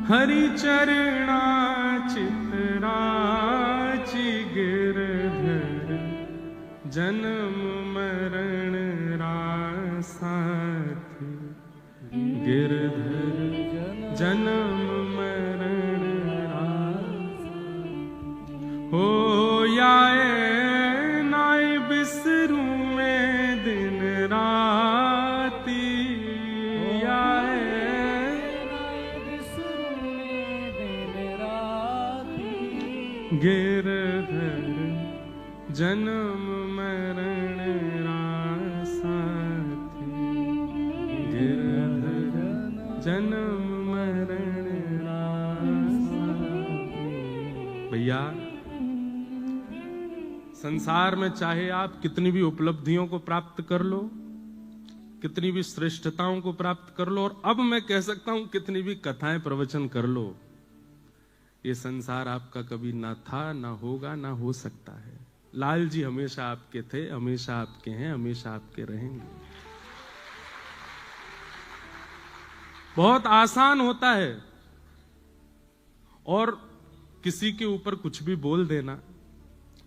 हरि चरणा चितराची गिरधर जन्म मरण रासाथी गिरधर जन्म मरण हो याए नाय बिसरू में दिन राती याए बिसरू में दिन राती गिरधर जन्म मरण रासाथी गिरधर जन्म मरण रासाथी। भैया संसार में चाहे आप कितनी भी उपलब्धियों को प्राप्त कर लो, कितनी भी श्रेष्ठताओं को प्राप्त कर लो, और अब मैं कह सकता हूं कितनी भी कथाएं प्रवचन कर लो, ये संसार आपका कभी ना था, ना होगा, ना हो सकता है। लाल जी हमेशा आपके थे, हमेशा आपके हैं, हमेशा आपके रहेंगे। बहुत आसान होता है और किसी के ऊपर कुछ भी बोल देना,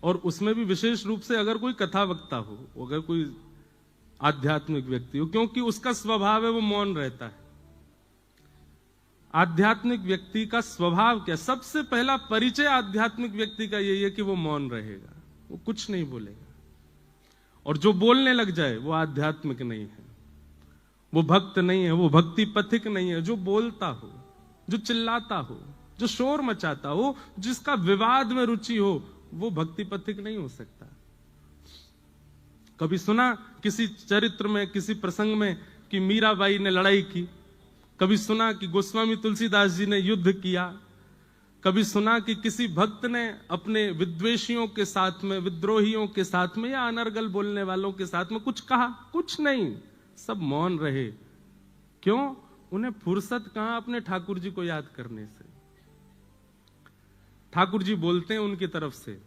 और उसमें भी विशेष रूप से अगर कोई कथा वक्ता हो, अगर कोई आध्यात्मिक व्यक्ति हो, क्योंकि उसका स्वभाव है वो मौन रहता है। आध्यात्मिक व्यक्ति का स्वभाव क्या? सबसे पहला परिचय आध्यात्मिक व्यक्ति का यही है कि वो मौन रहेगा, वो कुछ नहीं बोलेगा, और जो बोलने लग जाए वो आध्यात्मिक नहीं है, वो भक्त नहीं है, वो भक्ति पथिक नहीं है। जो बोलता हो, जो चिल्लाता हो, जो शोर मचाता हो, जिसका विवाद में रुचि हो, वो भक्ति पथिक नहीं हो सकता। कभी सुना किसी चरित्र में, किसी प्रसंग में कि मीराबाई ने लड़ाई की? कभी सुना कि गोस्वामी तुलसीदास जी ने युद्ध किया? कभी सुना कि किसी भक्त ने अपने विद्वेषियों के साथ में, विद्रोहियों के साथ में, या अनर्गल बोलने वालों के साथ में कुछ कहा? कुछ नहीं, सब मौन रहे। क्यों? उन्हें फुर्सत कहां अपने ठाकुर जी को याद करने से। ठाकुर जी बोलते हैं उनकी तरफ से,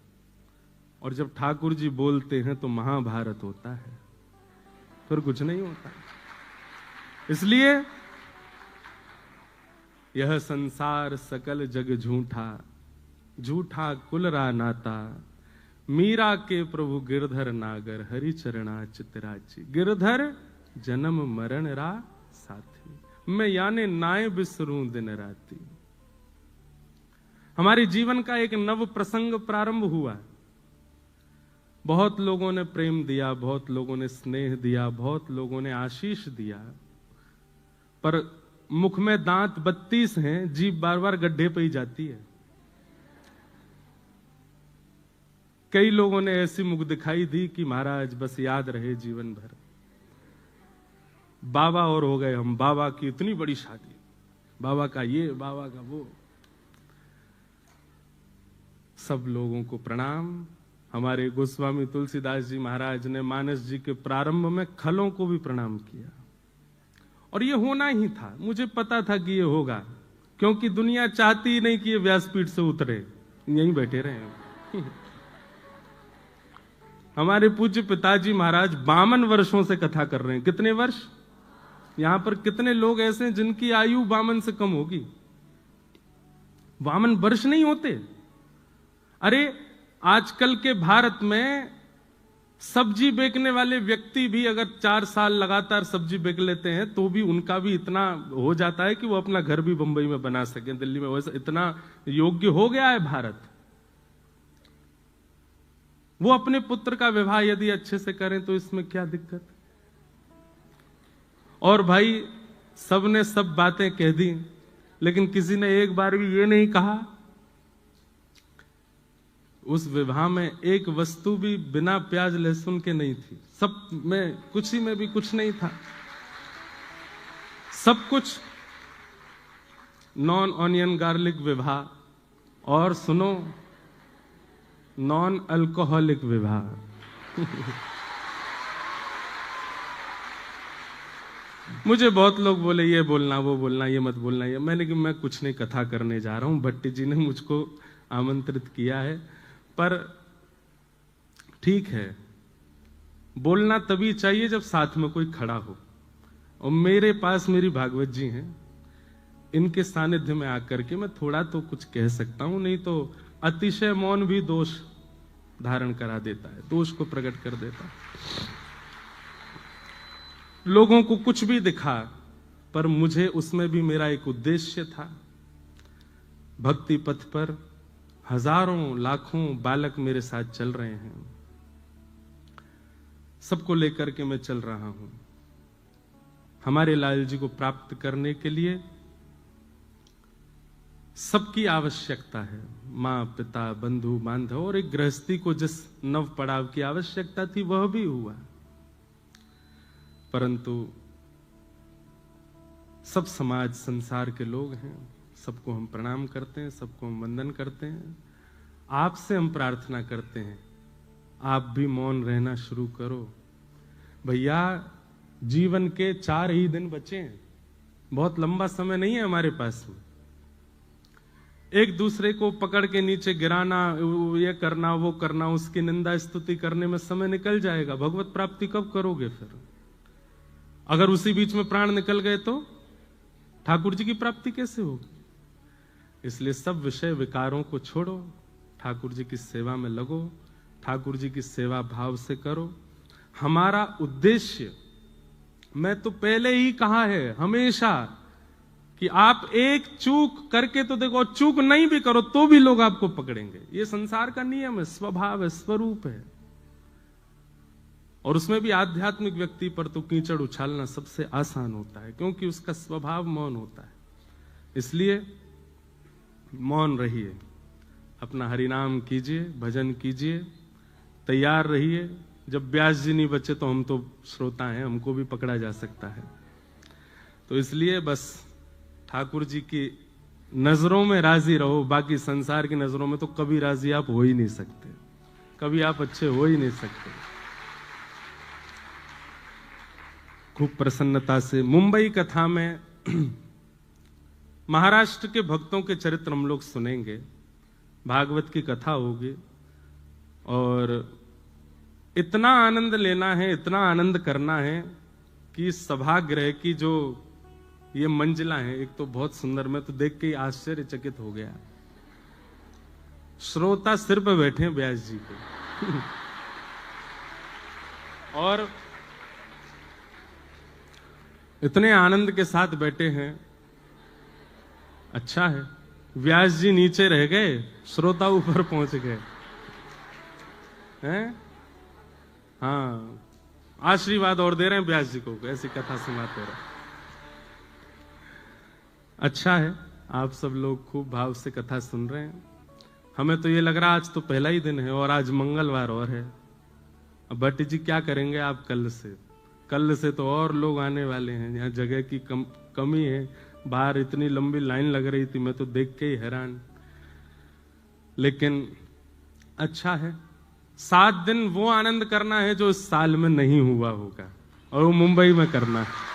और जब ठाकुर जी बोलते हैं तो महाभारत होता है, फिर कुछ नहीं होता। इसलिए यह संसार सकल जग झूठा, झूठा कुलरा नाता, मीरा के प्रभु गिरधर नागर, हरि चरणा चितराची गिरधर जन्म मरण रा साथी, मैं याने नाय बिसरूं दिन राती। हमारे जीवन का एक नव प्रसंग प्रारंभ हुआ। बहुत लोगों ने प्रेम दिया, बहुत लोगों ने स्नेह दिया, बहुत लोगों ने आशीष दिया, पर मुख में दांत 32 हैं, जीभ बार बार गड्ढे पे ही जाती है। कई लोगों ने ऐसी मुख दिखाई दी कि महाराज बस याद रहे जीवन भर। बाबा और हो गए हम, बाबा की इतनी बड़ी शादी, बाबा का ये, बाबा का वो। सब लोगों को प्रणाम। हमारे गोस्वामी तुलसीदास जी महाराज ने मानस जी के प्रारंभ में खलों को भी प्रणाम किया, और ये होना ही था। मुझे पता था कि ये होगा, क्योंकि दुनिया चाहती ही नहीं कि ये व्यासपीठ से उतरे, यहीं बैठे रहे। हमारे पूज्य पिताजी महाराज 52 वर्षों से कथा कर रहे हैं। कितने वर्ष? यहां पर कितने लोग ऐसे हैं जिनकी आयु 52 से कम होगी? 52 वर्ष नहीं होते। अरे आजकल के भारत में सब्जी बेचने वाले व्यक्ति भी अगर 4 साल लगातार सब्जी बेच लेते हैं तो भी उनका भी इतना हो जाता है कि वो अपना घर भी बंबई में बना सके, दिल्ली में। वैसे इतना योग्य हो गया है भारत। वो अपने पुत्र का विवाह यदि अच्छे से करें तो इसमें क्या दिक्कत? और भाई सबने सब बातें कह दी, लेकिन किसी ने एक बार भी ये नहीं कहा उस विवाह में एक वस्तु भी बिना प्याज लहसुन के नहीं थी। सब में, कुछ ही में भी कुछ नहीं था, सब कुछ नॉन ऑनियन गार्लिक विवाह। और सुनो, नॉन अल्कोहलिक विवाह। मुझे बहुत लोग बोले ये बोलना, वो बोलना, ये मत बोलना, ये। मैंने कि मैं कुछ नहीं, कथा करने जा रहा हूं। भट्टी जी ने मुझको आमंत्रित किया है, पर ठीक है, बोलना तभी चाहिए जब साथ में कोई खड़ा हो। और मेरे पास मेरी भागवत जी हैं, इनके सानिध्य में आकर के मैं थोड़ा तो कुछ कह सकता हूं, नहीं तो अतिशय मौन भी दोष धारण करा देता है, दोष को प्रकट कर देता है। लोगों को कुछ भी दिखा, पर मुझे उसमें भी मेरा एक उद्देश्य था। भक्ति पथ पर हजारों लाखों बालक मेरे साथ चल रहे हैं, सबको लेकर के मैं चल रहा हूं। हमारे लाल जी को प्राप्त करने के लिए सबकी आवश्यकता है, मां पिता बंधु बांधव, और एक गृहस्थी को जिस नव पड़ाव की आवश्यकता थी वह भी हुआ। परंतु सब समाज संसार के लोग हैं, सबको हम प्रणाम करते हैं, सबको हम वंदन करते हैं। आपसे हम प्रार्थना करते हैं, आप भी मौन रहना शुरू करो। भैया, जीवन के 4 ही दिन बचे हैं, बहुत लंबा समय नहीं है हमारे पास में। एक दूसरे को पकड़ के नीचे गिराना, ये करना वो करना, उसकी निंदा स्तुति करने में समय निकल जाएगा। भगवत प्राप्ति कब करोगे फिर? अगर उसी बीच में प्राण निकल गए तो ठाकुर जी की प्राप्ति कैसे होगी? इसलिए सब विषय विकारों को छोड़ो, ठाकुर जी की सेवा में लगो, ठाकुर जी की सेवा भाव से करो। हमारा उद्देश्य, मैं तो पहले ही कहा है हमेशा, कि आप एक चूक करके तो देखो, चूक नहीं भी करो तो भी लोग आपको पकड़ेंगे। ये संसार का नियम है, स्वभाव है, स्वरूप है। और उसमें भी आध्यात्मिक व्यक्ति पर तो कीचड़ उछालना सबसे आसान होता है, क्योंकि उसका स्वभाव मौन होता है। इसलिए मौन रहिए, अपना हरिनाम कीजिए, भजन कीजिए, तैयार रहिए। जब व्यास जी नहीं बचे तो हम तो श्रोता हैं, हमको भी पकड़ा जा सकता है। तो इसलिए बस ठाकुर जी की नजरों में राजी रहो, बाकी संसार की नजरों में तो कभी राजी आप हो ही नहीं सकते, कभी आप अच्छे हो ही नहीं सकते। खूब प्रसन्नता से मुंबई कथा में महाराष्ट्र के भक्तों के चरित्र हम लोग सुनेंगे, भागवत की कथा होगी, और इतना आनंद लेना है, इतना आनंद करना है कि सभागृह की जो ये मंजिला है, एक तो बहुत सुंदर, मैं तो देख के ही आश्चर्यचकित हो गया। श्रोता सिर पे बैठे हैं व्यास जी के और इतने आनंद के साथ बैठे हैं। अच्छा है, व्यास जी नीचे रह गए, श्रोता ऊपर पहुंच गए हैं। हाँ, आशीर्वाद और दे रहे हैं व्यास जी को, ऐसी कथा सुनाते रहे। अच्छा है, आप सब लोग खूब भाव से कथा सुन रहे हैं। हमें तो ये लग रहा आज तो पहला ही दिन है और आज मंगलवार और है। अब भट्ट जी क्या करेंगे आप कल से तो और लोग आने वाले हैं। यहाँ जगह की कमी है, बाहर इतनी लंबी लाइन लग रही थी, मैं तो देख के ही हैरान। लेकिन अच्छा है, 7 दिन वो आनंद करना है जो इस साल में नहीं हुआ होगा, और वो मुंबई में करना है।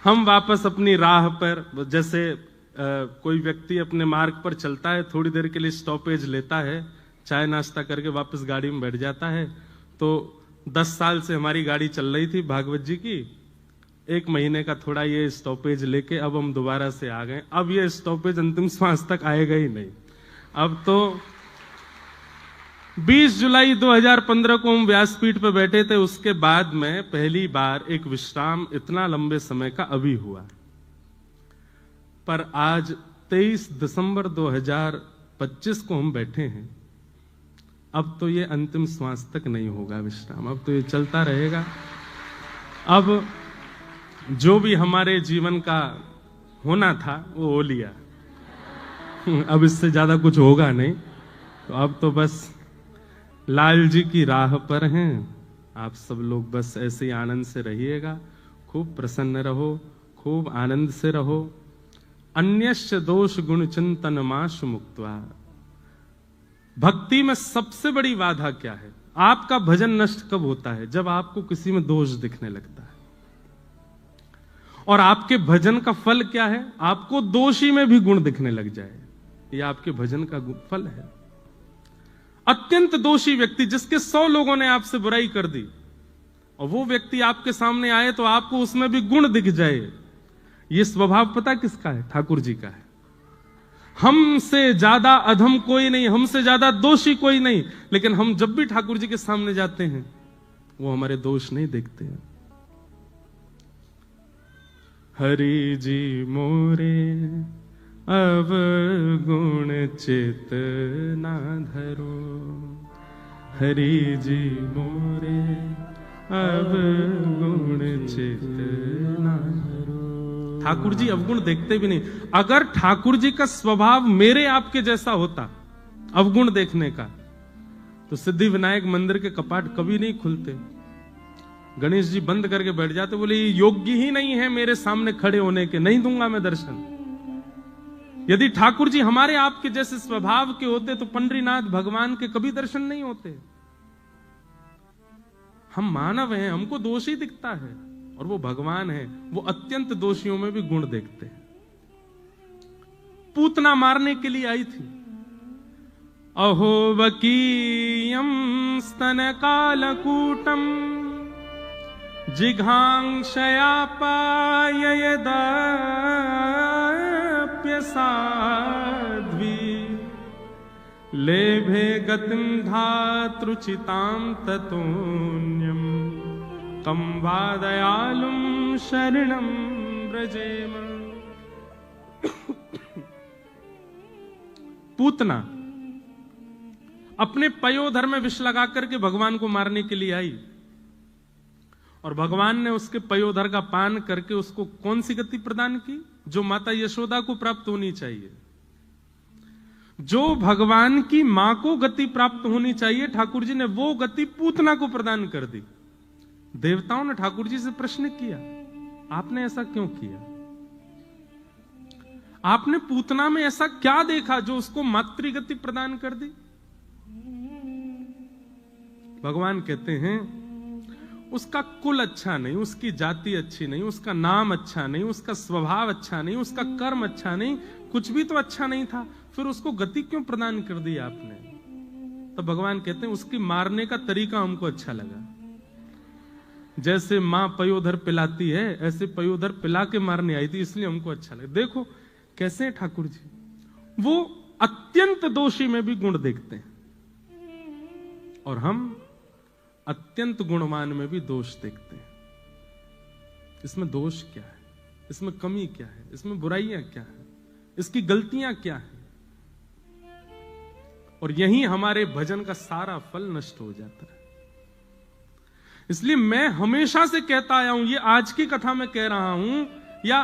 हम वापस अपनी राह पर, जैसे कोई व्यक्ति अपने मार्ग पर चलता है, थोड़ी देर के लिए स्टॉपेज लेता है, चाय नाश्ता करके वापस गाड़ी में बैठ जाता है। तो 10 साल से हमारी गाड़ी चल रही थी भागवत जी की, 1 महीने का थोड़ा ये स्टॉपेज लेके अब हम दोबारा से आ गए। अब ये स्टॉपेज अंतिम श्वास तक आएगा ही नहीं। अब तो 20 जुलाई 2015 को हम व्यासपीठ पर बैठे थे, उसके बाद में पहली बार एक विश्राम इतना लंबे समय का अभी हुआ। पर आज 23 दिसंबर 2025 को हम बैठे हैं। अब तो ये अंतिम श्वास तक नहीं होगा विश्राम, अब तो ये चलता रहेगा। अब जो भी हमारे जीवन का होना था वो हो लिया, अब इससे ज्यादा कुछ होगा नहीं। तो अब तो बस लाल जी की राह पर हैं। आप सब लोग बस ऐसे ही आनंद से रहिएगा, खूब प्रसन्न रहो, खूब आनंद से रहो। अन्यस्य दोष गुण चिंतन माश मुक्त्वा। भक्ति में सबसे बड़ी बाधा क्या है? आपका भजन नष्ट कब होता है? जब आपको किसी में दोष दिखने लगता है। और आपके भजन का फल क्या है? आपको दोषी में भी गुण दिखने लग जाए, ये आपके भजन का फल है। अत्यंत दोषी व्यक्ति, जिसके 100 लोगों ने आपसे बुराई कर दी, और वो व्यक्ति आपके सामने आए तो आपको उसमें भी गुण दिख जाए, ये स्वभाव पता किसका है? ठाकुर जी का है। हमसे ज्यादा अधम कोई नहीं, हमसे ज्यादा दोषी कोई नहीं, लेकिन हम जब भी ठाकुर जी के सामने जाते हैं वो हमारे दोष नहीं देखते हैं। हरि जी मोरे अब गुण चित ना धरो, हरि जी मोरे अब गुण चित ना धरो। ठाकुर जी अवगुण देखते भी नहीं। अगर ठाकुर जी का स्वभाव मेरे आपके जैसा होता अवगुण देखने का, तो सिद्धि विनायक मंदिर के कपाट कभी नहीं खुलते। गणेश जी बंद करके बैठ जाते, बोले ये योग्य ही नहीं है मेरे सामने खड़े होने के, नहीं दूंगा मैं दर्शन। यदि ठाकुर जी हमारे आपके जैसे स्वभाव के होते तो पंडरीनाथ भगवान के कभी दर्शन नहीं होते। हम मानव हैं, हमको दोष ही दिखता है, और वो भगवान है, वो अत्यंत दोषियों में भी गुण देखते हैं। पूतना मारने के लिए आई थी। अहो वकीयम स्तन कालकूटम जिघांक्षया पाययदाप्य साध्वी लेभे गतिं धातृचितां ततोन्यम कम वा दयालुं शरणं व्रजेम। पूतना अपने पयोधर में विष लगा करके भगवान को मारने के लिए आई, और भगवान ने उसके पयोधर का पान करके उसको कौन सी गति प्रदान की? जो माता यशोदा को प्राप्त होनी चाहिए, जो भगवान की मां को गति प्राप्त होनी चाहिए, ठाकुर जी ने वो गति पूतना को प्रदान कर दी। देवताओं ने ठाकुर जी से प्रश्न किया, आपने ऐसा क्यों किया? आपने पूतना में ऐसा क्या देखा जो उसको मातृगति प्रदान कर दी? भगवान कहते हैं उसका कुल अच्छा नहीं, उसकी जाति अच्छी नहीं, उसका नाम अच्छा नहीं, उसका स्वभाव अच्छा नहीं, उसका कर्म अच्छा नहीं, कुछ भी तो अच्छा नहीं था, फिर उसको गति क्यों प्रदान कर दी आपने? तो भगवान कहते हैं उसकी मारने का तरीका हमको अच्छा लगा। जैसे मां पयोधर पिलाती है, ऐसे पयोधर पिला के मारने आई थी, इसलिए हमको अच्छा लगा। देखो कैसे है ठाकुर जी, वो अत्यंत दोषी में भी गुण देखते हैं, और हम अत्यंत गुणवान में भी दोष देखते हैं। इसमें दोष क्या है? इसमें कमी क्या है? इसमें बुराइयां क्या है? इसकी गलतियां क्या है? और यही हमारे भजन का सारा फल नष्ट हो जाता है। इसलिए मैं हमेशा से कहता आया हूं, ये आज की कथा में कह रहा हूं या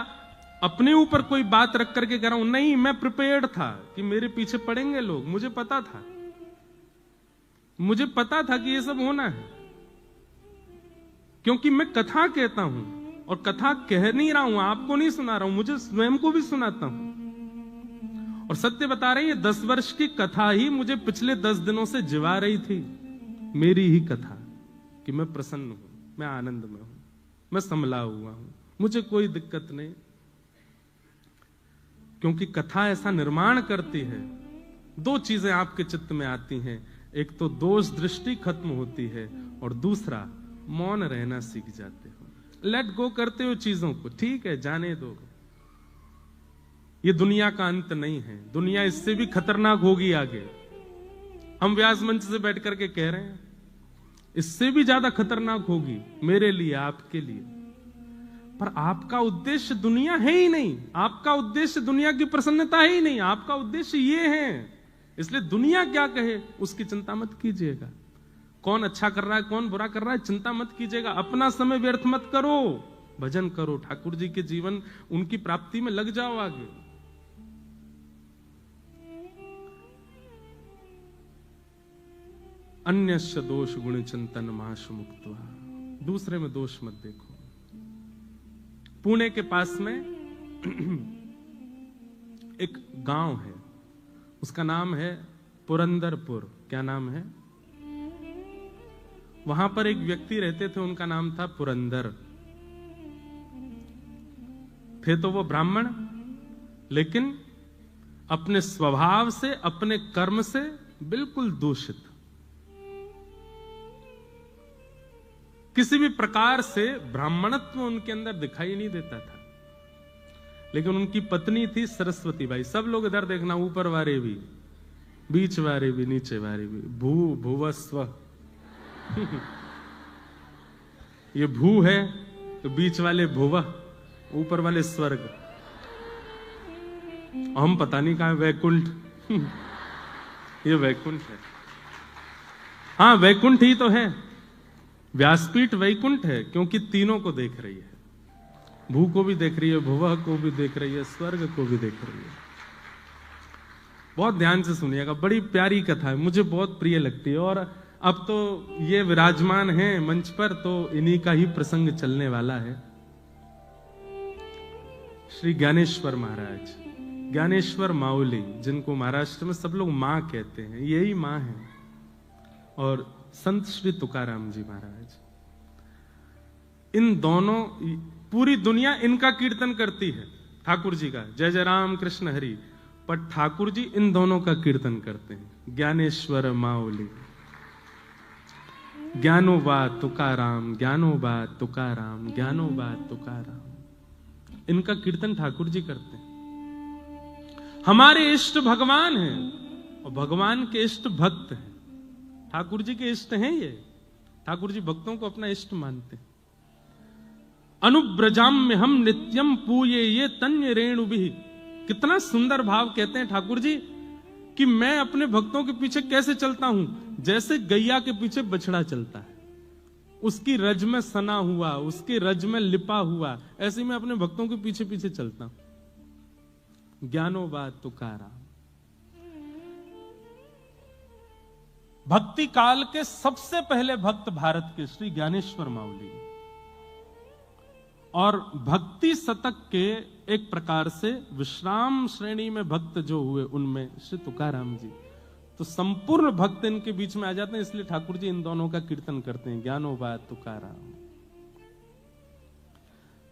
अपने ऊपर कोई बात रख करके कह रहा हूं, नहीं, मैं प्रिपेयर्ड था कि मेरे पीछे पड़ेंगे लोग, मुझे पता था, मुझे पता था कि ये सब होना है, क्योंकि मैं कथा कहता हूं, और कथा कह नहीं रहा हूं, आपको नहीं सुना रहा हूं, मुझे स्वयं को भी सुनाता हूं। और सत्य बता रहे हैं, ये 10 वर्ष की कथा ही मुझे पिछले 10 दिनों से जिवा रही थी, मेरी ही कथा, कि मैं प्रसन्न हूं, मैं आनंद में हूं, मैं संभला हुआ हूं, मुझे कोई दिक्कत नहीं। क्योंकि कथा ऐसा निर्माण करती है, 2 चीजें आपके चित्त में आती हैं, एक तो दोष दृष्टि खत्म होती है, और दूसरा मौन रहना सीख जाते हो, लेट गो करते हो चीजों को, ठीक है जाने दो, ये दुनिया का अंत नहीं है, दुनिया इससे भी खतरनाक होगी आगे। हम व्यास मंच से बैठ करके कह रहे हैं इससे भी ज्यादा खतरनाक होगी मेरे लिए, आपके लिए, पर आपका उद्देश्य दुनिया है ही नहीं, आपका उद्देश्य दुनिया की प्रसन्नता है ही नहीं, आपका उद्देश्य ये है। इसलिए दुनिया क्या कहे उसकी चिंता मत कीजिएगा, कौन अच्छा कर रहा है कौन बुरा कर रहा है चिंता मत कीजिएगा, अपना समय व्यर्थ मत करो, भजन करो, ठाकुर जी के जीवन उनकी प्राप्ति में लग जाओ आगे। अन्यस्य दोष गुण चिंतन माश मुक्त्वा, दूसरे में दोष मत देखो। पुणे के पास में एक गांव है, उसका नाम है पुरंदरपुर। क्या नाम है? वहां पर एक व्यक्ति रहते थे, उनका नाम था पुरंदर। थे तो वो ब्राह्मण, लेकिन अपने स्वभाव से, अपने कर्म से बिल्कुल दूषित। किसी भी प्रकार से ब्राह्मणत्व उनके अंदर दिखाई नहीं देता था। लेकिन उनकी पत्नी थी सरस्वती बाई। सब लोग इधर देखना, ऊपर वाले भी, बीच वाले भी, नीचे वाले भी। भूवस्व ये भू है तो बीच वाले भुव, ऊपर वाले स्वर्ग। हम पता नहीं कहां वैकुंठ ये वैकुंठ है। हाँ, वैकुंठ ही तो है। व्यासपीठ वैकुंठ है क्योंकि तीनों को देख रही है। भू को भी देख रही है, भुवः को भी देख रही है, स्वर्ग को भी देख रही है। बहुत ध्यान से सुनिएगा, बड़ी प्यारी कथा है, मुझे बहुत प्रिय लगती है। और अब तो ये विराजमान है मंच पर, तो इन्हीं का ही प्रसंग चलने वाला है। श्री ज्ञानेश्वर महाराज, ज्ञानेश्वर माउली, जिनको महाराष्ट्र में सब लोग मां कहते हैं, यही मां है। और संत श्री तुकाराम जी महाराज, इन दोनों, पूरी दुनिया इनका कीर्तन करती है, ठाकुर जी का, जय जय राम कृष्ण हरि। पर ठाकुर जी इन दोनों का कीर्तन करते हैं, ज्ञानेश्वर माउली। ज्ञानोबा तुकाराम, ज्ञानोबा तुकाराम, ज्ञानोबा तुकाराम, इनका कीर्तन ठाकुर जी करते हैं। हमारे इष्ट भगवान हैं और भगवान के इष्ट भक्त हैं। ठाकुर जी के इष्ट हैं ये। ठाकुर जी भक्तों को अपना इष्ट मानते हैं। अनुब्रजाम में हम नित्यम पूये ये तन्य रेणु भी। कितना सुंदर भाव कहते हैं ठाकुर जी कि मैं अपने भक्तों के पीछे कैसे चलता हूं, जैसे गैया के पीछे बछड़ा चलता है, उसकी रज में सना हुआ, उसके रज में लिपा हुआ, ऐसे मैं अपने भक्तों के पीछे पीछे चलता हूं। ज्ञानोबा तुकाराम। भक्ति काल के सबसे पहले भक्त भारत के श्री ज्ञानेश्वर माउली, और भक्ति शतक के एक प्रकार से विश्राम श्रेणी में भक्त जो हुए उनमें श्री तुकाराम जी। तो संपूर्ण भक्त इनके बीच में आ जाते हैं, इसलिए ठाकुर जी इन दोनों का कीर्तन करते हैं, ज्ञानोबा तुकाराम।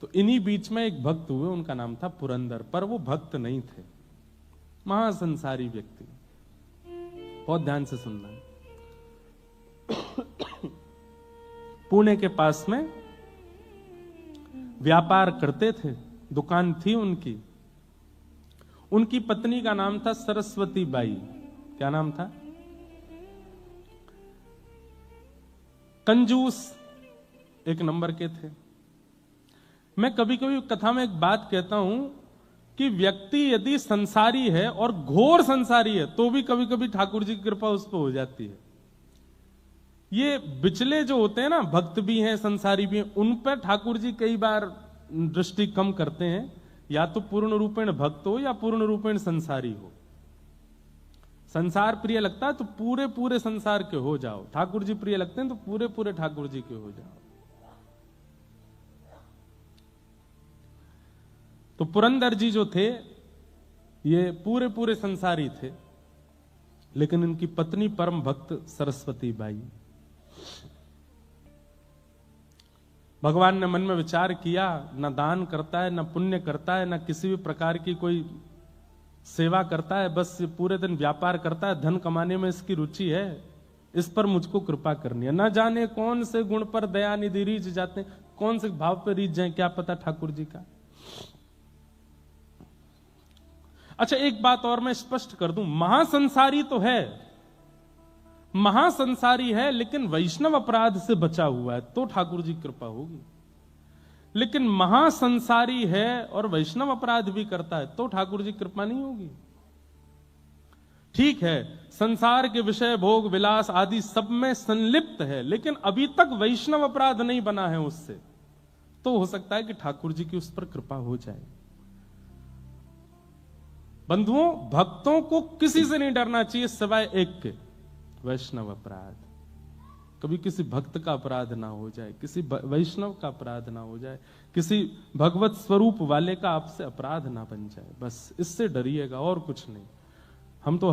तो इन्हीं बीच में एक भक्त हुए, उनका नाम था पुरंदर, पर वो भक्त नहीं थे, महासंसारी व्यक्ति। बहुत ध्यान से सुनना। पुणे के पास में व्यापार करते थे, दुकान थी उनकी। उनकी पत्नी का नाम था सरस्वती बाई। क्या नाम था? कंजूस एक नंबर के थे। मैं कभी कभी कथा में एक बात कहता हूं कि व्यक्ति यदि संसारी है और घोर संसारी है तो भी कभी कभी ठाकुर जी की कृपा उस पर हो जाती है। ये बिचले जो होते हैं ना, भक्त भी हैं संसारी भी हैं, उन पर ठाकुर जी कई बार दृष्टि कम करते हैं। या तो पूर्ण रूपेण भक्त हो या पूर्ण रूपेण संसारी हो। संसार प्रिय लगता है तो पूरे पूरे संसार के हो जाओ, ठाकुर जी प्रिय लगते हैं तो पूरे पूरे ठाकुर जी के हो जाओ। तो पुरंदर जी जो थे ये पूरे पूरे संसारी थे, लेकिन इनकी पत्नी परम भक्त सरस्वती बाई। भगवान ने मन में विचार किया, न दान करता है, न पुण्य करता है, न किसी भी प्रकार की कोई सेवा करता है, बस ये पूरे दिन व्यापार करता है, धन कमाने में इसकी रुचि है, इस पर मुझको कृपा करनी है। न जाने कौन से गुण पर दया निधि रीझ जाते हैं, कौन से भाव पर रीझ जाए, क्या पता ठाकुर जी का। अच्छा, एक बात और मैं स्पष्ट कर दूं, महासंसारी तो है, महासंसारी है, लेकिन वैष्णव अपराध से बचा हुआ है तो ठाकुर जी कृपा होगी। लेकिन महासंसारी है और वैष्णव अपराध भी करता है तो ठाकुर जी कृपा नहीं होगी। ठीक है, संसार के विषय भोग विलास आदि सब में संलिप्त है, लेकिन अभी तक वैष्णव अपराध नहीं बना है उससे, तो हो सकता है कि ठाकुर जी की उस पर कृपा हो जाए। बंधुओं, भक्तों को किसी से नहीं डरना चाहिए सिवाय एक के, वैष्णव अपराध। कभी किसी भक्त का अपराध ना हो जाए, किसी वैष्णव का अपराध ना हो जाए, किसी भगवत स्वरूप वाले का आपसे अपराध ना बन जाए, बस इससे डरिएगा और कुछ नहीं। हम तो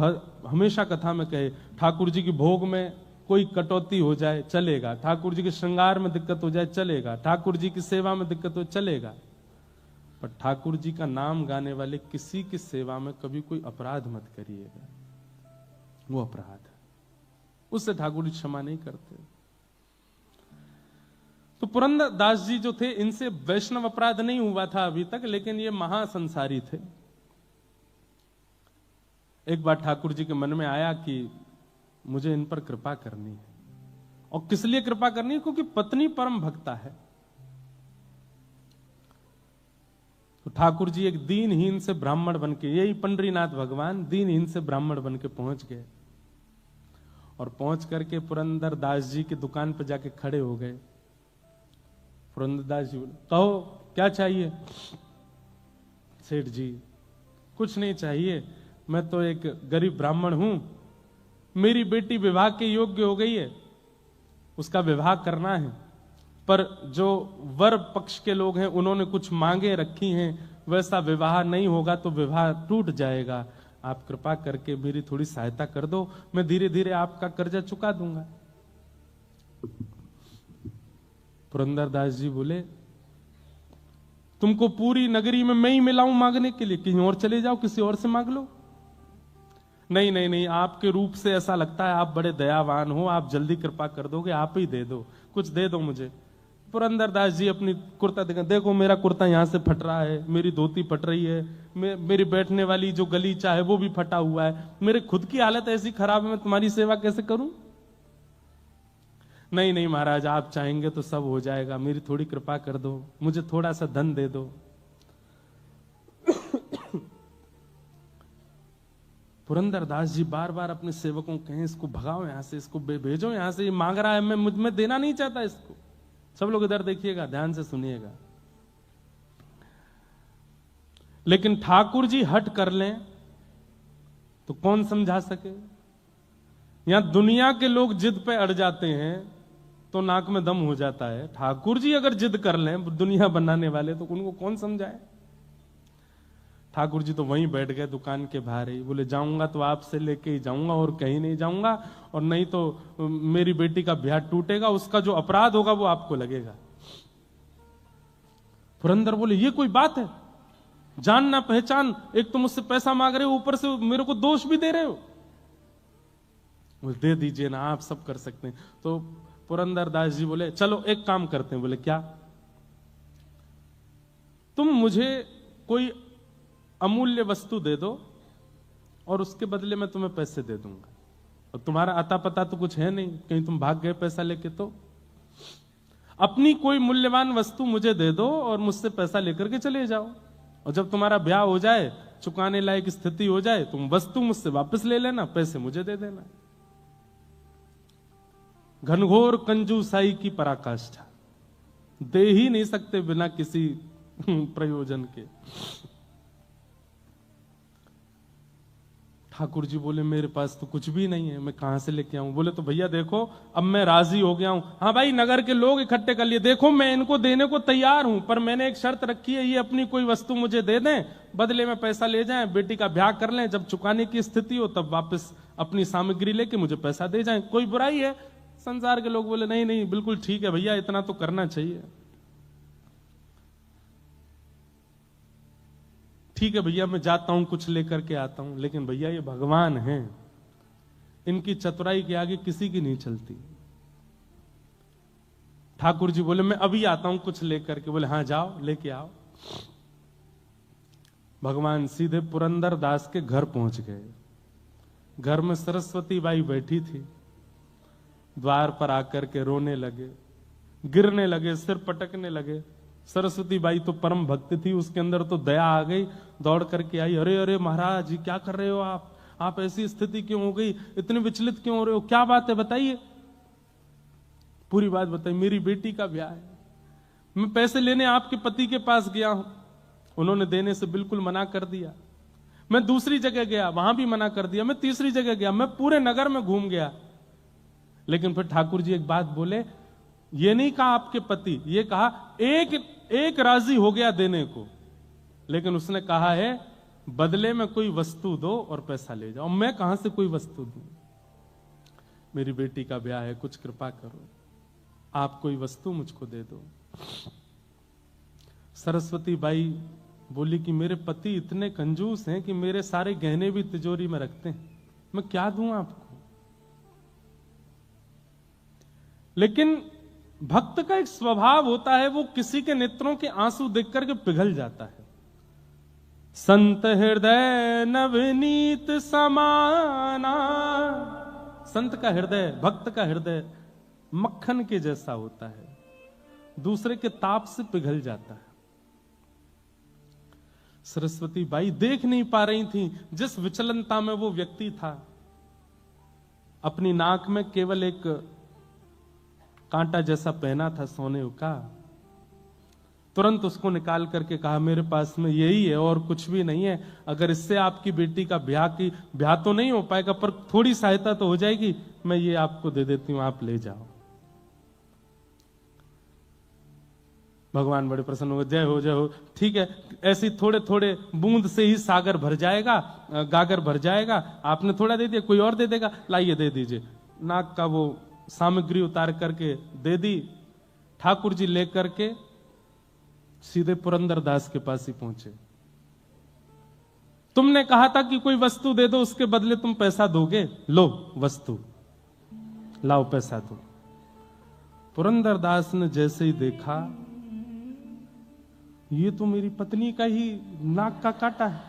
हमेशा कथा में कहे, ठाकुर जी की भोग में कोई कटौती हो जाए चलेगा, ठाकुर जी के श्रृंगार में दिक्कत हो जाए चलेगा, ठाकुर जी की सेवा में दिक्कत हो चलेगा, पर ठाकुर जी का नाम गाने वाले किसी की सेवा में कभी कोई अपराध मत करिएगा, वो अपराध है, उससे ठाकुर जी क्षमा नहीं करते। तो पुरंदर दास जी जो थे, इनसे वैष्णव अपराध नहीं हुआ था अभी तक, लेकिन ये महासंसारी थे। एक बार ठाकुर जी के मन में आया कि मुझे इन पर कृपा करनी है। और किस लिए कृपा करनी है? क्योंकि पत्नी परम भक्ता है। तो ठाकुर जी एक दीनहीन से ब्राह्मण बनके, यही पंडरीनाथ भगवान दीनहीन से ब्राह्मण बनके पहुंच गए। और पहुंच करके पुरंदर दास जी की दुकान पर जाके खड़े हो गए। पुरंदर दास जी बोले, कहो क्या चाहिए? सेठ जी, कुछ नहीं चाहिए, मैं तो एक गरीब ब्राह्मण हूं, मेरी बेटी विवाह के योग्य हो गई है, उसका विवाह करना है, पर जो वर पक्ष के लोग हैं उन्होंने कुछ मांगे रखी हैं, वैसा विवाह नहीं होगा तो विवाह टूट जाएगा। आप कृपा करके मेरी थोड़ी सहायता कर दो, मैं धीरे धीरे आपका कर्जा चुका दूंगा। पुरंदरदास जी बोले, तुमको पूरी नगरी में मैं ही मिलाऊं मांगने के लिए? कहीं और चले जाओ, किसी और से मांग लो। नहीं नहीं नहीं, आपके रूप से ऐसा लगता है आप बड़े दयावान हो, आप जल्दी कृपा कर दोगे, आप ही दे दो, कुछ दे दो मुझे। पुरंदरदास जी अपनी कुर्ता देखो मेरा कुर्ता यहां से फट रहा है, मेरी धोती फट रही है, मेरी बैठने वाली जो गलीचा है वो भी फटा हुआ है, मेरे खुद की हालत ऐसी खराब है, मैं तुम्हारी सेवा कैसे करूं? नहीं नहीं महाराज, आप चाहेंगे तो सब हो जाएगा, मेरी थोड़ी कृपा कर दो, मुझे थोड़ा सा धन दे दो। पुरंदरदास जी बार बार अपने सेवकों कहें, इसको भगाओ यहां से, इसको भेजो यहां से, ये मांग रहा है, मैं मुझ में देना नहीं चाहता इसको। सब लोग इधर देखिएगा, ध्यान से सुनिएगा। लेकिन ठाकुर जी हट कर लें तो कौन समझा सके? यहां दुनिया के लोग जिद पे अड़ जाते हैं तो नाक में दम हो जाता है, ठाकुर जी अगर जिद कर लें, दुनिया बनाने वाले, तो उनको कौन समझाए? ठाकुर जी तो वहीं बैठ गए दुकान के बाहर ही, बोले जाऊंगा तो आपसे लेके ही जाऊंगा और कहीं नहीं जाऊंगा, और नहीं तो मेरी बेटी का ब्याह टूटेगा, उसका जो अपराध होगा वो आपको लगेगा। पुरंदर बोले, ये कोई बात है? जान ना पहचान, एक तो मुझसे पैसा मांग रहे हो, ऊपर से मेरे को दोष भी दे रहे हो। बोले दे दीजिए ना, आप सब कर सकते हैं। तो पुरंदर दास जी बोले, चलो एक काम करते हैं। बोले क्या? तुम मुझे कोई अमूल्य वस्तु दे दो और उसके बदले में तुम्हें पैसे दे दूंगा, और तुम्हारा अता पता तो कुछ है नहीं, कहीं तुम भाग गए पैसा लेके, तो अपनी कोई मूल्यवान वस्तु मुझे दे दो और मुझसे पैसा लेकर के चले जाओ, और जब तुम्हारा ब्याह हो जाए, चुकाने लायक स्थिति हो जाए, तुम वस्तु मुझसे वापस ले लेना, पैसे मुझे दे देना। घनघोर कंजूसाई की पराकाष्ठा, दे ही नहीं सकते बिना किसी प्रयोजन के। ठाकुर जी बोले, मेरे पास तो कुछ भी नहीं है, मैं कहां से लेके आऊं? बोले तो भैया देखो, अब मैं राजी हो गया हूं। हाँ भाई, नगर के लोग इकट्ठे कर लिए, देखो मैं इनको देने को तैयार हूं, पर मैंने एक शर्त रखी है, ये अपनी कोई वस्तु मुझे दे दें, बदले में पैसा ले जाएं, बेटी का ब्याह कर लें, जब चुकाने की स्थिति हो तब वापस अपनी सामग्री लेके मुझे पैसा दे जाएं, कोई बुराई है? संसार के लोग बोले, नहीं नहीं बिल्कुल ठीक है भैया, इतना तो करना चाहिए। ठीक है भैया, मैं जाता हूं, कुछ लेकर के आता हूं। लेकिन भैया ये भगवान हैं, इनकी चतुराई के आगे किसी की नहीं चलती। ठाकुर जी बोले, मैं अभी आता हूं कुछ लेकर के। बोले हाँ जाओ, लेके आओ। भगवान सीधे पुरंदर दास के घर पहुंच गए। घर में सरस्वती बाई बैठी थी, द्वार पर आकर के रोने लगे, गिरने लगे, सिर पटकने लगे। सरस्वती बाई तो परम भक्त थी, उसके अंदर तो दया आ गई, दौड़ करके आई, अरे अरे महाराज जी क्या कर रहे हो आप ऐसी स्थिति क्यों हो गई, इतने विचलित क्यों हो रहे हो, क्या बात है बताइए। पूरी बात बताइए। मेरी बेटी का ब्याह है, मैं पैसे लेने आपके पति के पास गया हूं, उन्होंने देने से बिल्कुल मना कर दिया। मैं दूसरी जगह गया, वहां भी मना कर दिया। मैं तीसरी जगह गया, मैं पूरे नगर में घूम गया। लेकिन फिर ठाकुर जी एक बात बोले, ये नहीं कहा आपके पति, ये कहा एक राजी हो गया देने को, लेकिन उसने कहा है बदले में कोई वस्तु दो और पैसा ले जाओ। मैं कहां से कोई वस्तु दूं? मेरी बेटी का ब्याह है, कुछ कृपा करो, आप कोई वस्तु मुझको दे दो। सरस्वती बाई बोली कि मेरे पति इतने कंजूस हैं कि मेरे सारे गहने भी तिजोरी में रखते हैं, मैं क्या दूं आपको। लेकिन भक्त का एक स्वभाव होता है, वो किसी के नेत्रों के आंसू देख करके पिघल जाता है। संत हृदय नवनीत समाना, संत का हृदय, भक्त का हृदय मक्खन के जैसा होता है, दूसरे के ताप से पिघल जाता है। सरस्वती बाई देख नहीं पा रही थी जिस विचलनता में वो व्यक्ति था। अपनी नाक में केवल एक कांटा जैसा पहना था सोने का, तुरंत उसको निकाल करके कहा मेरे पास में यही है और कुछ भी नहीं है। अगर इससे आपकी बेटी का ब्याह तो नहीं हो पाएगा, पर थोड़ी सहायता तो हो जाएगी, मैं ये आपको दे देती हूं, आप ले जाओ। भगवान बड़े प्रसन्न हो गए, जय हो जय हो। ठीक है, ऐसी थोड़े थोड़े बूंद से ही सागर भर जाएगा, गागर भर जाएगा। आपने थोड़ा दे दिया, कोई और दे देगा, लाइए दे दीजिए। नाक का वो सामग्री उतार करके दे दी। ठाकुर जी लेकर के सीधे पुरंदरदास के पास ही पहुंचे। तुमने कहा था कि कोई वस्तु दे दो, उसके बदले तुम पैसा दोगे, लो वस्तु, लाओ पैसा दो। पुरंदरदास ने जैसे ही देखा, ये तो मेरी पत्नी का ही नाक का कांटा है,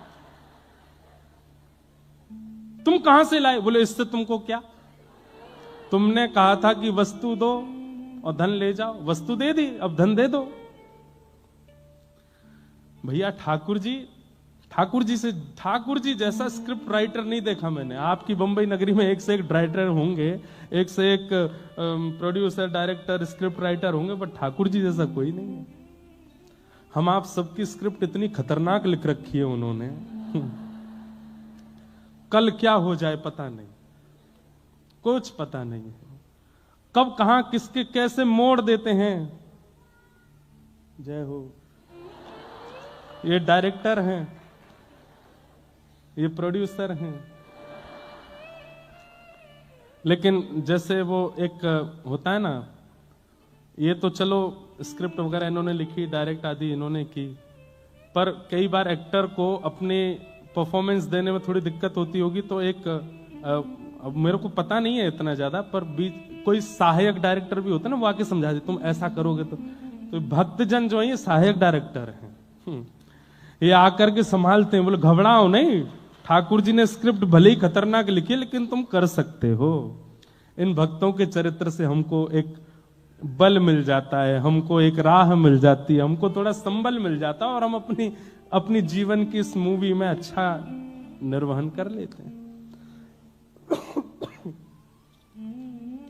तुम कहां से लाए? बोले इससे तुमको क्या, तुमने कहा था कि वस्तु दो और धन ले जाओ, वस्तु दे दी, अब धन दे दो। भैया ठाकुर जी जैसा स्क्रिप्ट राइटर नहीं देखा मैंने। आपकी बंबई नगरी में एक से एक राइटर होंगे, एक से एक प्रोड्यूसर, डायरेक्टर, स्क्रिप्ट राइटर होंगे, पर ठाकुर जी जैसा कोई नहीं है। हम आप सबकी स्क्रिप्ट इतनी खतरनाक लिख रखी है उन्होंने, कल क्या हो जाए पता नहीं, कुछ पता नहीं है, कब कहां किसके कैसे मोड़ देते हैं। जय हो। ये डायरेक्टर हैं, ये प्रोड्यूसर हैं, लेकिन जैसे वो एक होता है ना, ये तो चलो स्क्रिप्ट वगैरह इन्होंने लिखी, डायरेक्ट आदि इन्होंने की, पर कई बार एक्टर को अपने परफॉर्मेंस देने में थोड़ी दिक्कत होती होगी, तो एक अब मेरे को पता नहीं है इतना ज्यादा, पर बीच कोई सहायक डायरेक्टर भी होता है ना, वो आके समझा दे तुम ऐसा करोगे तो भक्तजन जो है ये सहायक डायरेक्टर हैं, ये आकर के संभालते हैं। बोले घबराओ नहीं, ठाकुर जी ने स्क्रिप्ट भले ही खतरनाक लिखी है, लेकिन तुम कर सकते हो। इन भक्तों के चरित्र से हमको एक बल मिल जाता है, हमको एक राह मिल जाती है, हमको थोड़ा संबल मिल जाता है, और हम अपनी जीवन की इस मूवी में अच्छा निर्वहन कर लेते हैं।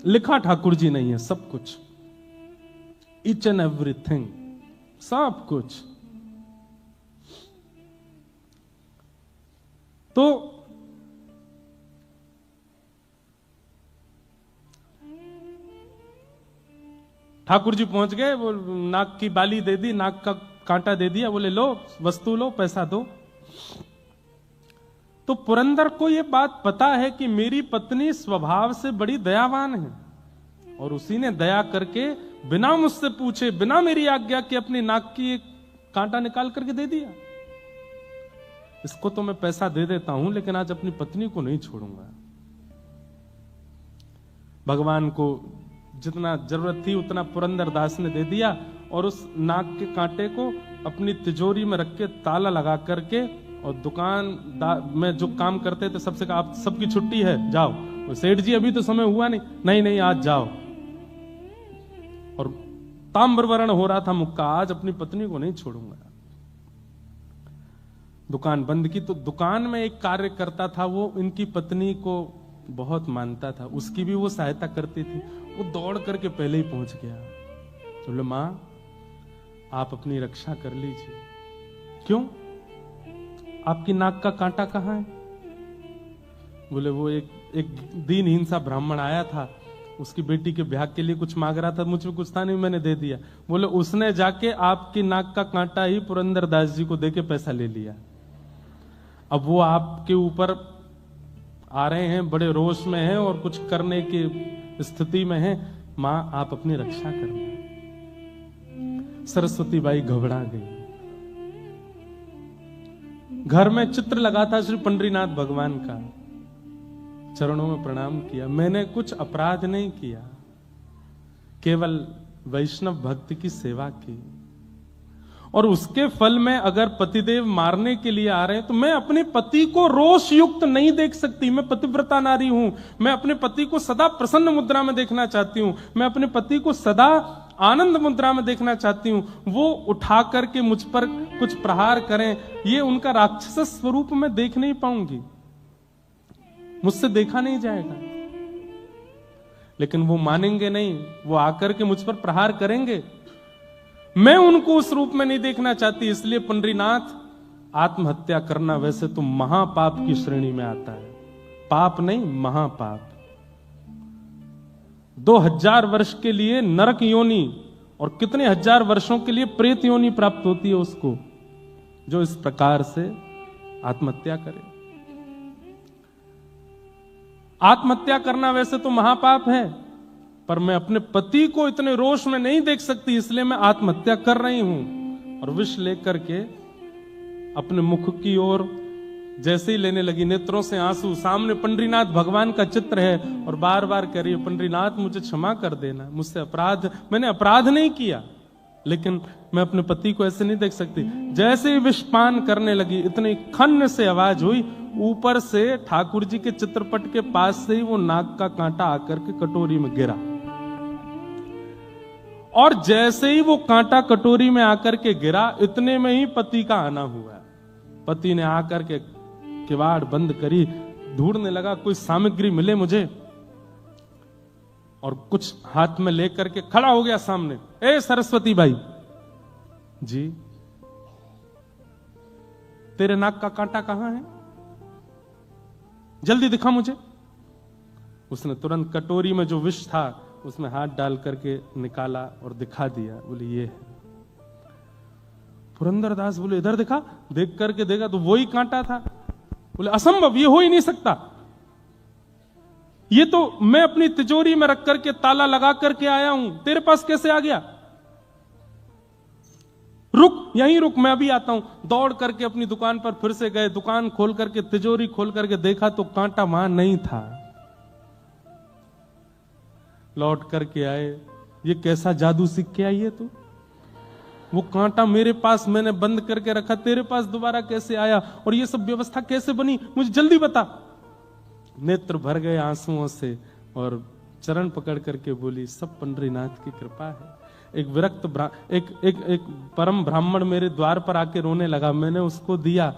लिखा ठाकुर जी नहीं है सब कुछ, ईच एंड एवरीथिंग, सब कुछ। तो ठाकुर जी पहुंच गए, वो नाक की बाली दे दी, नाक का कांटा दे दिया, बोले लो वस्तु लो, पैसा दो। तो पुरंदर को यह बात पता है कि मेरी पत्नी स्वभाव से बड़ी दयावान है, और उसी ने दया करके बिना मुझसे पूछे, बिना मेरी आज्ञा के अपनी नाक की एक कांटा निकाल करके दे दिया। इसको तो मैं पैसा दे देता हूं, लेकिन आज अपनी पत्नी को नहीं छोड़ूंगा। भगवान को जितना जरूरत थी उतना पुरंदरदास ने दे दिया, और उस नाक के कांटे को अपनी तिजोरी में रख के ताला लगा करके, और दुकान में जो काम करते थे सबसे कहा आप सबकी छुट्टी है, जाओ। सेठ जी अभी तो समय हुआ नहीं, नहीं आज जाओ। और ताम्रवर्ण हो रहा था मुक्का, आज अपनी पत्नी को नहीं छोड़ूंगा। दुकान बंद की। तो दुकान में एक कार्य करता था, वो इनकी पत्नी को बहुत मानता था, उसकी भी वो सहायता करती थी। वो दौड़ करके पहले ही पहुंच गया, तो बोले मां आप अपनी रक्षा कर लीजिए। क्यों, आपकी नाक का कांटा कहां है? बोले वो एक दीनहीन सा ब्राह्मण आया था, उसकी बेटी के ब्याह के लिए कुछ मांग रहा था, मुझे कुछ था नहीं, मैंने दे दिया। बोले उसने जाके आपकी नाक का कांटा ही पुरंदरदास जी को देके पैसा ले लिया। अब वो आपके ऊपर आ रहे हैं, बड़े रोष में हैं और कुछ करने की स्थिति में हैं। मां आप अपनी रक्षा करना। सरस्वती बाई घबरा गई। घर में चित्र लगा था श्री पंडरीनाथ भगवान का, चरणों में प्रणाम किया। मैंने कुछ अपराध नहीं किया, केवल वैष्णव भक्त की सेवा की, और उसके फल में अगर पतिदेव मारने के लिए आ रहे हैं तो मैं अपने पति को रोष युक्त नहीं देख सकती। मैं पतिव्रता नारी हूं, मैं अपने पति को सदा प्रसन्न मुद्रा में देखना चाहती हूं, मैं अपने पति को सदा आनंद मुद्रा में देखना चाहती हूं। वो उठा करके मुझ पर कुछ प्रहार करें, ये उनका राक्षस स्वरूप मैं देख नहीं पाऊंगी, मुझसे देखा नहीं जाएगा। लेकिन वो मानेंगे नहीं, वो आकर के मुझ पर प्रहार करेंगे, मैं उनको उस रूप में नहीं देखना चाहती। इसलिए पंडरीनाथ, आत्महत्या करना वैसे तो महापाप की श्रेणी में आता है, पाप नहीं महापाप। 2000 वर्ष के लिए नरक योनि और कितने हजार वर्षों के लिए प्रेत योनि प्राप्त होती है उसको, जो इस प्रकार से आत्महत्या करे। आत्महत्या करना वैसे तो महापाप है, पर मैं अपने पति को इतने रोष में नहीं देख सकती, इसलिए मैं आत्महत्या कर रही हूं। और विष लेकर के अपने मुख की ओर जैसे ही लेने लगी, नेत्रों से आंसू, सामने पंडरीनाथ भगवान का चित्र है, और बार बार कह रही है, पंडरीनाथ मुझे क्षमा कर देना, मुझसे अपराध, मैंने अपराध नहीं किया, लेकिन मैं अपने पति को ऐसे नहीं देख सकती। जैसे ही विषपान करने लगी, इतनी खन्न से आवाज हुई, ऊपर से ठाकुर जी के चित्रपट के पास से ही वो नाग का कांटा आकर के कटोरी में गिरा, और जैसे ही वो कांटा कटोरी में आकर के गिरा, इतने में ही पति का आना हुआ। पति ने आकर के किवाड़ बंद करी, ढूंढने लगा कोई सामग्री मिले मुझे, और कुछ हाथ में लेकर के खड़ा हो गया सामने। ए सरस्वती बाई जी, तेरे नाक का कांटा कहां है, जल्दी दिखा मुझे। उसने तुरंत कटोरी में जो विष था उसमें हाथ डाल करके निकाला और दिखा दिया, बोले ये है। पुरंदरदास बोले इधर दिखा, देख करके देखा तो वही कांटा था। बोले असंभव, ये हो ही नहीं सकता, ये तो मैं अपनी तिजोरी में रख करके ताला लगा करके आया हूं, तेरे पास कैसे आ गया? रुक, यहीं रुक, मैं अभी आता हूं। दौड़ करके अपनी दुकान पर फिर से गए, दुकान खोल करके, तिजोरी खोल करके देखा तो कांटा वहां नहीं था। लौट करके आए, ये कैसा जादू सीख के आई है तू? वो कांटा मेरे पास मैंने बंद करके रखा, तेरे पास दोबारा कैसे आया, और ये सब व्यवस्था कैसे बनी, मुझे जल्दी बता। नेत्र भर गए आंसुओं से, और चरण पकड़ करके बोली, सब पंडरीनाथ की कृपा है। एक विरक्त एक परम ब्राह्मण मेरे द्वार पर आके रोने लगा, मैंने उसको दिया,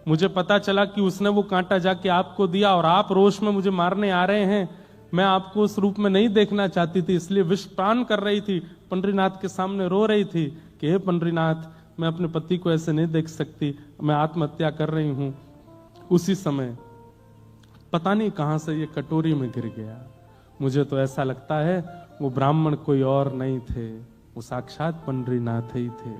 मुझे पता चला कि उसने वो कांटा जाके आपको दिया, और आप रोष में मुझे मारने आ रहे हैं। मैं आपको उस रूप में नहीं देखना चाहती थी, इसलिए विषपान कर रही थी, पंडरीनाथ के सामने रो रही थी कि हे पंडरीनाथ, मैं अपने पति को ऐसे नहीं देख सकती, मैं आत्महत्या कर रही हूं। उसी समय पता नहीं कहां से ये कटोरी में गिर गया। मुझे तो ऐसा लगता है वो ब्राह्मण कोई और नहीं थे, वो साक्षात पंडरीनाथ ही थे।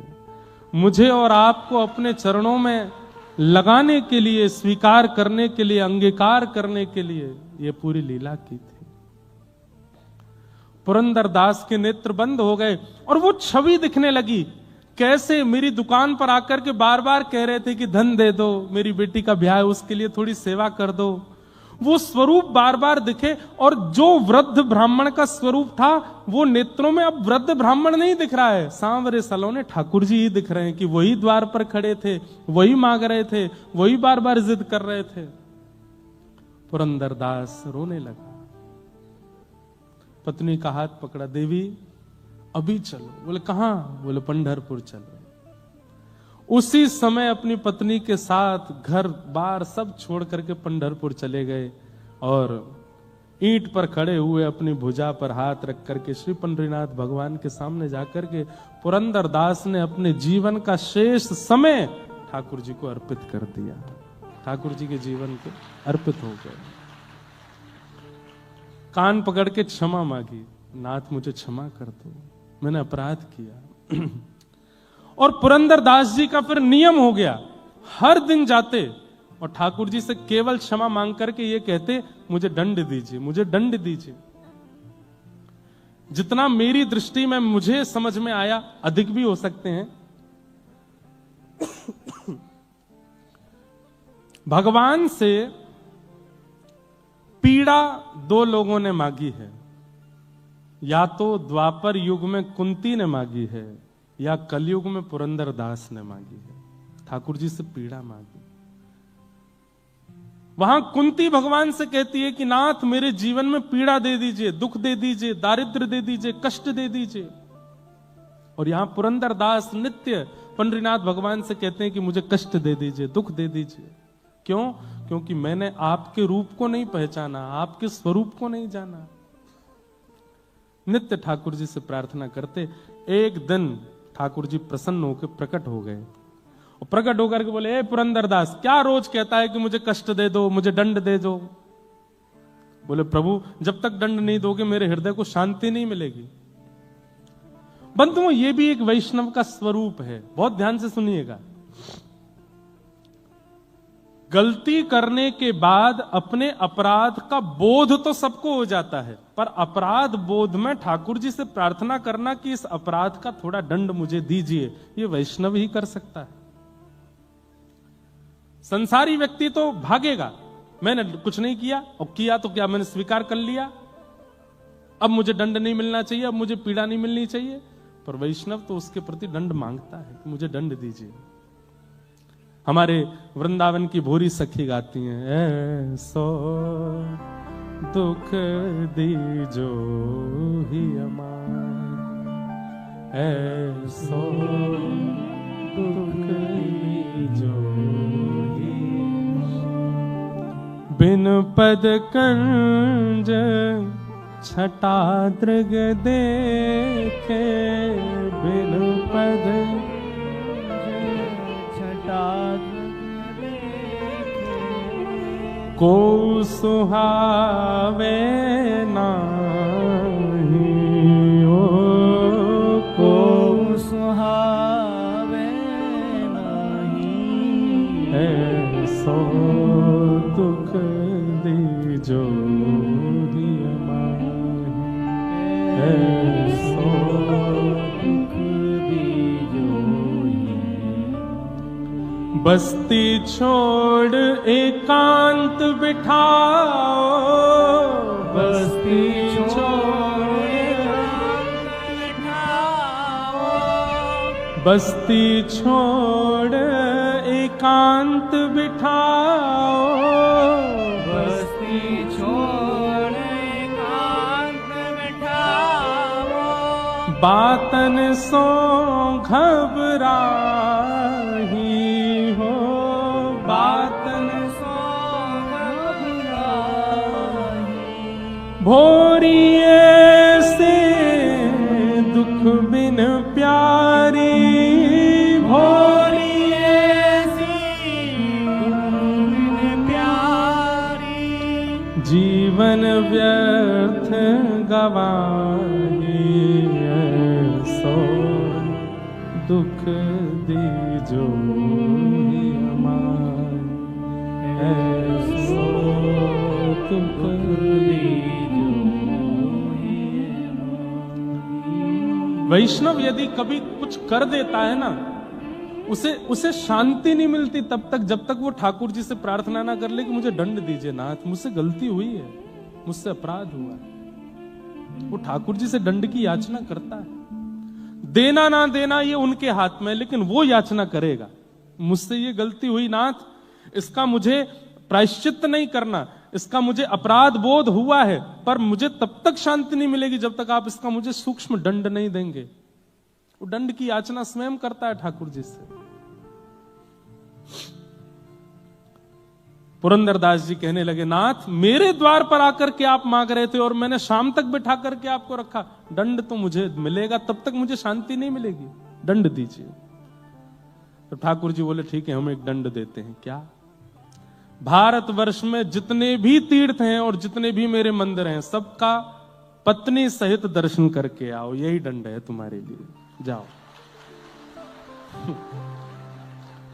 मुझे और आपको अपने चरणों में लगाने के लिए, स्वीकार करने के लिए, अंगीकार करने के लिए ये पूरी लीला की थी। पुरंदरदास के नेत्र बंद हो गए और वो छवि दिखने लगी, कैसे मेरी दुकान पर आकर के बार बार कह रहे थे कि धन दे दो, मेरी बेटी का ब्याह है, उसके लिए थोड़ी सेवा कर दो। वो स्वरूप बार बार दिखे, और जो वृद्ध ब्राह्मण का स्वरूप था वो नेत्रों में अब वृद्ध ब्राह्मण नहीं दिख रहा है, सांवरे सलोने ठाकुर जी ही दिख रहे हैं कि वही द्वार पर खड़े थे, वही मांग रहे थे, वही बार बार जिद कर रहे थे। पुरंदरदास रोने लगा, पत्नी का हाथ पकड़ा, देवी अभी चलो। बोले कहां? बोले पंढरपुर चलो। उसी समय अपनी पत्नी के साथ घर बार सब छोड़ करके पंढरपुर चले गए, और ईंट पर खड़े हुए अपनी भुजा पर हाथ रख करके श्री पंडरीनाथ भगवान के सामने जाकर के पुरंदरदास ने अपने जीवन का शेष समय ठाकुर जी को अर्पित कर दिया। ठाकुर जी के जीवन को अर्पित हो गए। कान पकड़ के क्षमा मांगी, नाथ मुझे क्षमा कर दो, मैंने अपराध किया। और पुरंदरदास जी का फिर नियम हो गया, हर दिन जाते और ठाकुर जी से केवल क्षमा मांग करके ये कहते, मुझे दंड दीजिए, मुझे दंड दीजिए। जितना मेरी दृष्टि में मुझे समझ में आया, अधिक भी हो सकते हैं। भगवान से पीड़ा दो लोगों ने मांगी है, या तो द्वापर युग में कुंती ने मांगी है या कलयुग में पुरंदरदास ने मांगी है। ठाकुर जी से पीड़ा मांगी। वहां कुंती भगवान से कहती है कि नाथ मेरे जीवन में पीड़ा दे दीजिए, दुख दे दीजिए, दारिद्र्य दे दीजिए, कष्ट दे दीजिए। और यहां पुरंदरदास नित्य पंडरीनाथ भगवान से कहते हैं कि मुझे कष्ट दे दीजिए, दुख दे दीजिए। क्यों? क्योंकि मैंने आपके रूप को नहीं पहचाना, आपके स्वरूप को नहीं जाना। नित्य ठाकुर जी से प्रार्थना करते। एक दिन ठाकुर जी प्रसन्न होकर प्रकट हो गए और प्रकट होकर के बोले, ए पुरंदरदास, क्या रोज कहता है कि मुझे कष्ट दे दो, मुझे दंड दे दो। बोले, प्रभु जब तक दंड नहीं दोगे मेरे हृदय को शांति नहीं मिलेगी। बंधुओं, ये भी एक वैष्णव का स्वरूप है। बहुत ध्यान से सुनिएगा। गलती करने के बाद अपने अपराध का बोध तो सबको हो जाता है, पर अपराध बोध में ठाकुर जी से प्रार्थना करना कि इस अपराध का थोड़ा दंड मुझे दीजिए, ये वैष्णव ही कर सकता है। संसारी व्यक्ति तो भागेगा, मैंने कुछ नहीं किया, और किया तो क्या, मैंने स्वीकार कर लिया, अब मुझे दंड नहीं मिलना चाहिए, अब मुझे पीड़ा नहीं मिलनी चाहिए। पर वैष्णव तो उसके प्रति दंड मांगता है कि मुझे दंड दीजिए। हमारे वृंदावन की भोरी सखी गाती हैं, ऐसो दुख दीजो ही अमार, ऐसो दुख दीजो ही, बिन पद कंज छटा दृग देखे, बिन पद छटा दृग देखे, को सुहावे नाही, ओ को सुहावे नाही, ऐसो दुख दीजो बस्ती छोड़ एकांत बिठाओ, बस्ती छोड़ एकांत बिठाओ, बस्ती छोड़ एकांत बिठाओ, बस्ती छोड़ एकांत बिठाओ, बातन सो घबराही, भोरिए से दुख बिन प्यारी, भोरिए से दुख बिन प्यारी, जीवन व्यर्थ गवाही, ऐसो दुख दीजो ही अमार, ऐसो दुख दीजो। वैष्णव यदि कभी कुछ कर देता है ना, उसे शांति नहीं मिलती तब तक जब तक वो ठाकुर जी से प्रार्थना ना कर ले कि मुझे दंड दीजिए नाथ, मुझसे गलती हुई है, मुझसे अपराध हुआ है। वो ठाकुर जी से दंड की याचना करता है। देना ना देना ये उनके हाथ में, लेकिन वो याचना करेगा, मुझसे ये गलती हुई नाथ, इसका मुझे प्रायश्चित नहीं करना, इसका मुझे अपराध बोध हुआ है, पर मुझे तब तक शांति नहीं मिलेगी जब तक आप इसका मुझे सूक्ष्म दंड नहीं देंगे। वो दंड की याचना स्वयं करता है ठाकुर जी से। पुरंदरदास जी कहने लगे, नाथ मेरे द्वार पर आकर के आप मांग रहे थे और मैंने शाम तक बिठा करके आपको रखा, दंड तो मुझे मिलेगा, तब तक मुझे शांति नहीं मिलेगी, दंड दीजिए। तो ठाकुर जी बोले, ठीक है हम एक दंड देते हैं। क्या? भारतवर्ष में जितने भी तीर्थ हैं और जितने भी मेरे मंदिर हैं, सबका पत्नी सहित दर्शन करके आओ, यही दंड है तुम्हारे लिए, जाओ।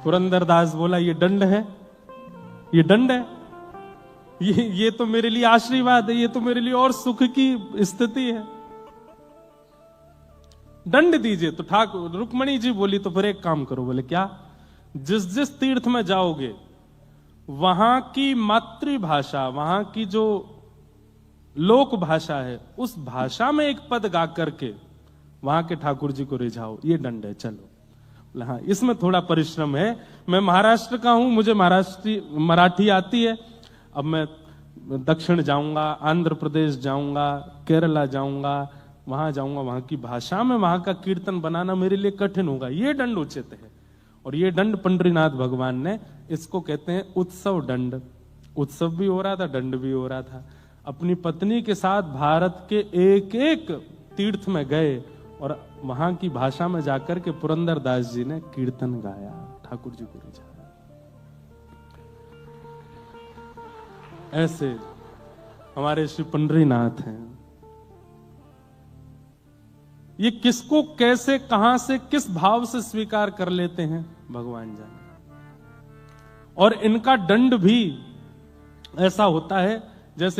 पुरंदरदास बोला, ये दंड है, ये दंड है, ये तो मेरे लिए आशीर्वाद है, ये तो मेरे लिए और सुख की स्थिति है, दंड दीजिए। तो ठाकुर रुक्मणी जी बोली, तो फिर एक काम करो। बोले, क्या? जिस जिस तीर्थ में जाओगे वहां की मातृभाषा, वहां की जो लोक भाषा है, उस भाषा में एक पद गा करके वहां के ठाकुर जी को रिझाओ, ये दंड है। चलो, हाँ, इसमें थोड़ा परिश्रम है। मैं महाराष्ट्र का हूं, मुझे मराठी आती है। अब मैं दक्षिण जाऊंगा, आंध्र प्रदेश जाऊंगा, केरला जाऊंगा, वहां जाऊंगा, वहां की भाषा में वहां का कीर्तन बनाना मेरे लिए कठिन होगा। ये दंड उचित है। और ये दंड पंडरीनाथ भगवान ने, इसको कहते हैं उत्सव दंड। उत्सव भी हो रहा था, दंड भी हो रहा था। अपनी पत्नी के साथ भारत के एक एक तीर्थ में गए और वहां की भाषा में जाकर के पुरंदर दास जी ने कीर्तन गाया, ठाकुर जी को रिझाया। ऐसे हमारे श्री पंडरीनाथ हैं। ये किसको कैसे, कहां से, किस भाव से स्वीकार कर लेते हैं भगवान जाने। और इनका दंड भी ऐसा होता है जैसे